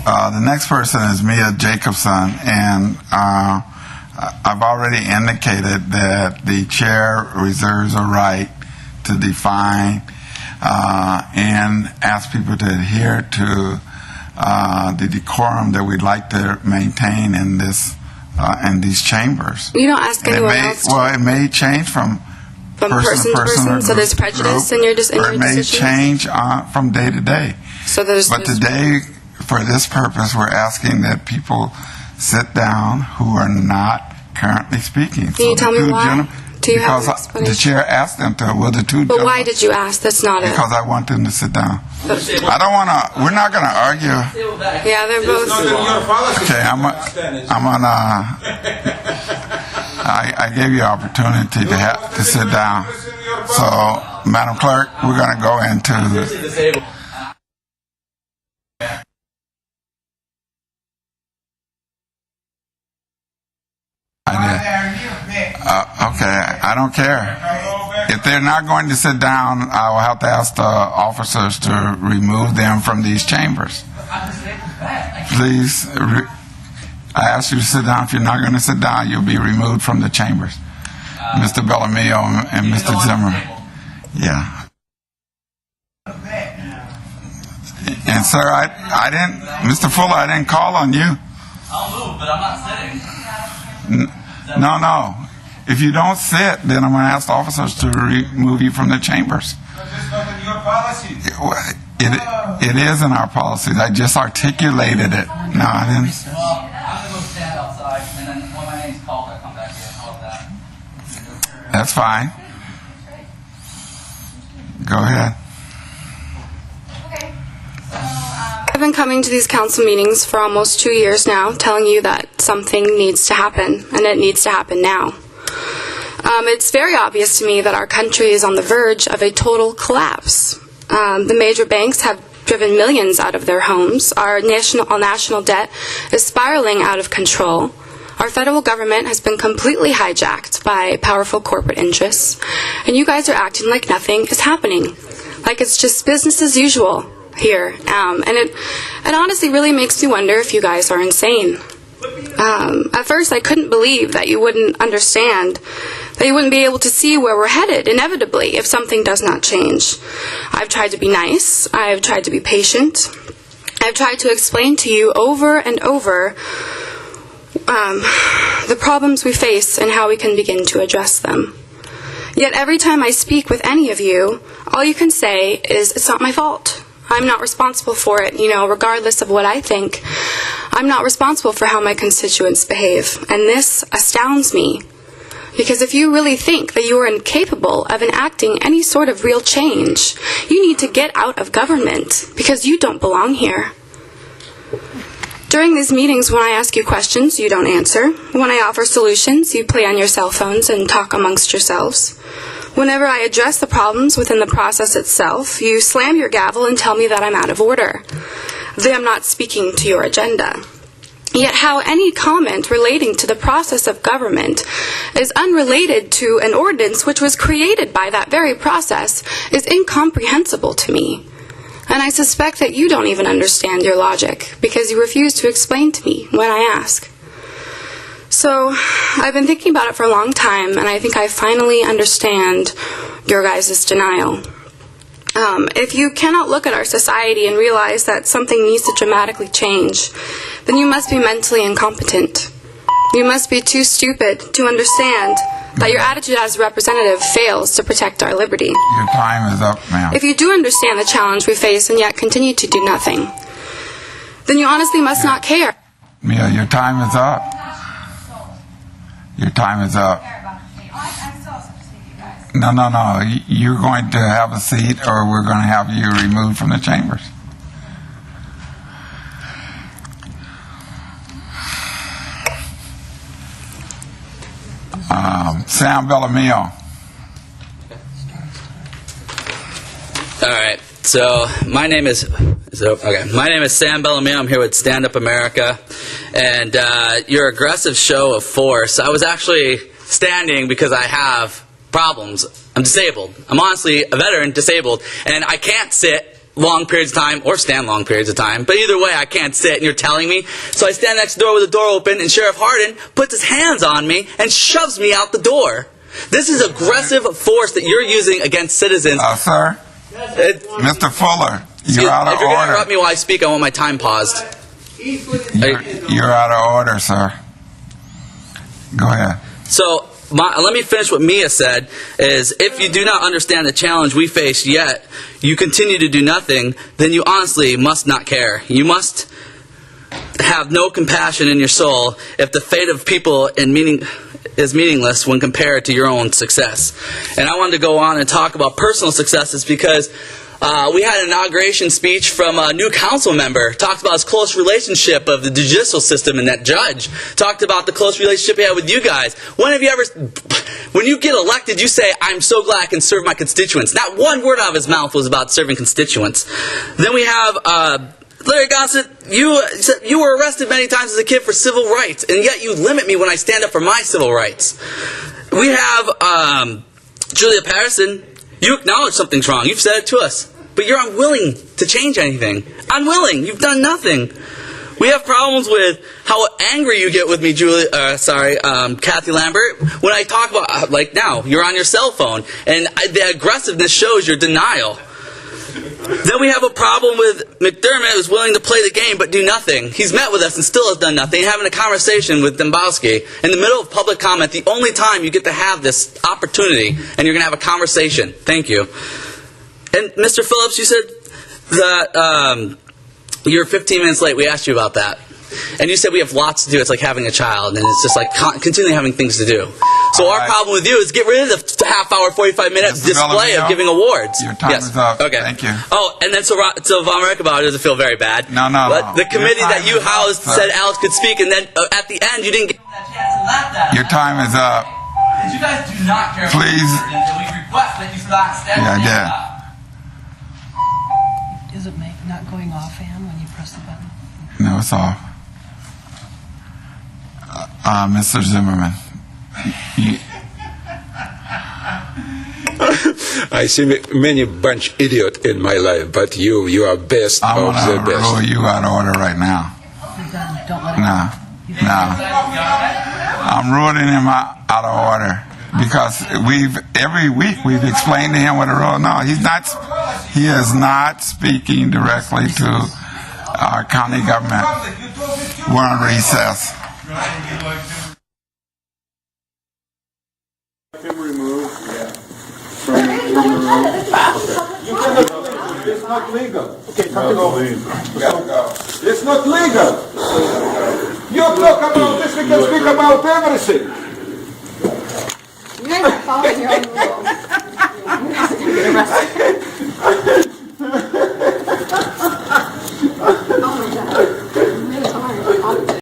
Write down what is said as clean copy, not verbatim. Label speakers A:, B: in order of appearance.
A: The next person is Mia Jacobson, and I've already indicated that the chair reserves a right to define and ask people to adhere to the decorum that we'd like to maintain in these chambers.
B: You don't ask anyone else to.
A: Well, it may change from person to person,
B: so there's prejudice in your decisions?
A: Or it may change from day to day. But today, for this purpose, we're asking that people sit down who are not currently speaking.
B: Can you tell me why? Do you have an
A: Because
B: explanation?
A: the chair asked them to. Well, the two.
B: But why did you ask? That's not it.
A: Because I want them to sit down. I don't want to. We're not going to argue.
B: Yeah, they're both.
A: Okay, I'm gonna. I gave you an opportunity to sit down. So, Madam Clerk, we're going to go into. Okay, I don't care. If they're not going to sit down, I will have to ask the officers to remove them from these chambers. Please, I ask you to sit down. If you're not going to sit down, you'll be removed from the chambers. Mr. Bellamio and Mr. Zimmer. Yeah. And sir, I didn't, Mr. Fuller, I didn't call on you.
C: I'll move, but I'm not sitting.
A: No. If you don't sit, then I'm going to ask the officers to remove you from the chambers. It is in our policies. I just articulated it. No, I didn't.
C: Well, I'm going to go stand outside, and then when my name's called, I come back here. How about that?
A: That's fine. Go ahead.
B: I've been coming to these council meetings for almost 2 years now, telling you that something needs to happen, and it needs to happen now. It's very obvious to me that our country is on the verge of a total collapse. The major banks have driven millions out of their homes. Our national debt is spiraling out of control. Our federal government has been completely hijacked by powerful corporate interests. And you guys are acting like nothing is happening. Like it's just business as usual here. And it honestly really makes me wonder if you guys are insane. At first, I couldn't believe that you wouldn't understand, that you wouldn't be able to see where we're headed, inevitably, if something does not change. I've tried to be nice. I've tried to be patient. I've tried to explain to you over and over the problems we face and how we can begin to address them. Yet every time I speak with any of you, all you can say is, it's not my fault. I'm not responsible for it, regardless of what I think. I'm not responsible for how my constituents behave. And this astounds me. Because if you really think that you are incapable of enacting any sort of real change, you need to get out of government, because you don't belong here. During these meetings, when I ask you questions, you don't answer. When I offer solutions, you play on your cell phones and talk amongst yourselves. Whenever I address the problems within the process itself, you slam your gavel and tell me that I'm out of order, that I'm not speaking to your agenda. Yet how any comment relating to the process of government is unrelated to an ordinance which was created by that very process is incomprehensible to me. And I suspect that you don't even understand your logic, because you refuse to explain to me when I ask. So, I've been thinking about it for a long time, and I think I finally understand your guys' denial. If you cannot look at our society and realize that something needs to dramatically change, then you must be mentally incompetent. You must be too stupid to understand that your attitude as a representative fails to protect our liberty.
A: Your time is up, ma'am.
B: If you do understand the challenge we face and yet continue to do nothing, then you honestly must not care.
A: Mia, your time is up. Your time is up. No. You're going to have a seat, or we're going to have you removed from the chambers. Sam Bellamio.
C: All right. So my name is Sam Bellamio. I'm here with StandUP-America, and your aggressive show of force. I was actually standing because I have problems. I'm disabled. I'm honestly a veteran, disabled, and I can't sit long periods of time or stand long periods of time. But either way, I can't sit, and you're telling me. So I stand next door with the door open, and Sheriff Hardin puts his hands on me and shoves me out the door. This is aggressive force that you're using against citizens.
A: Sir? Mr. Fuller, you're out of
C: If you're going to
A: order.
C: interrupt me while I speak, I want my time paused.
A: You're out of order, sir. Go ahead.
C: So let me finish what Mia said, is if you do not understand the challenge we face yet, you continue to do nothing, then you honestly must not care. You must have no compassion in your soul if the fate of people is meaningless when compared to your own success. And I wanted to go on and talk about personal successes because we had an inauguration speech from a new council member. Talked about his close relationship of the judicial system and that judge. Talked about the close relationship he had with you guys. When you get elected, you say, "I'm so glad I can serve my constituents." Not one word out of his mouth was about serving constituents. Then we have Larry Gossett. You were arrested many times as a kid for civil rights, and yet you limit me when I stand up for my civil rights. We have Julia Patterson. You acknowledge something's wrong. You've said it to us. But you're unwilling to change anything. Unwilling. You've done nothing. We have problems with how angry you get with me, Kathy Lambert, when I talk about, like now, you're on your cell phone, and the aggressiveness shows your denial. Then we have a problem with McDermott, who's willing to play the game but do nothing. He's met with us and still has done nothing, having a conversation with Dembowski in the middle of public comment, the only time you get to have this opportunity, and you're going to have a conversation. Thank you. And Mr. Phillips, you said that you're 15 minutes late. We asked you about that. And you said we have lots to do. It's like having a child, and it's just like continually having things to do. So our problem with you is get rid of the half-hour, 45-minute display of giving awards.
A: Your time is up.
C: Okay.
A: Thank you.
C: Oh, and then so America about it doesn't feel very bad.
A: No.
C: But the committee that you housed said Alex could speak, and then at the end you didn't get that chance to laugh at.
A: Your time is up.
C: You guys do not care.
A: Please.
C: We request that you stop standing.
A: Yeah,
D: Is it not going off, Ann, when you press the button?
A: No, it's off. Mr. Zimmerman.
E: I see many bunch idiot in my life, but you are best
A: I'm
E: of the
A: going to
E: best.
A: rule you out of order right now.
D: You're done. Don't let it
A: No. I'm ruling him out of order because every week we've explained to him what a rule. No, he is not speaking directly to our county government. We're on recess.
F: It's not legal. Okay, it's not legal. You talk about this, we can speak about everything.
G: You guys are following your own rules.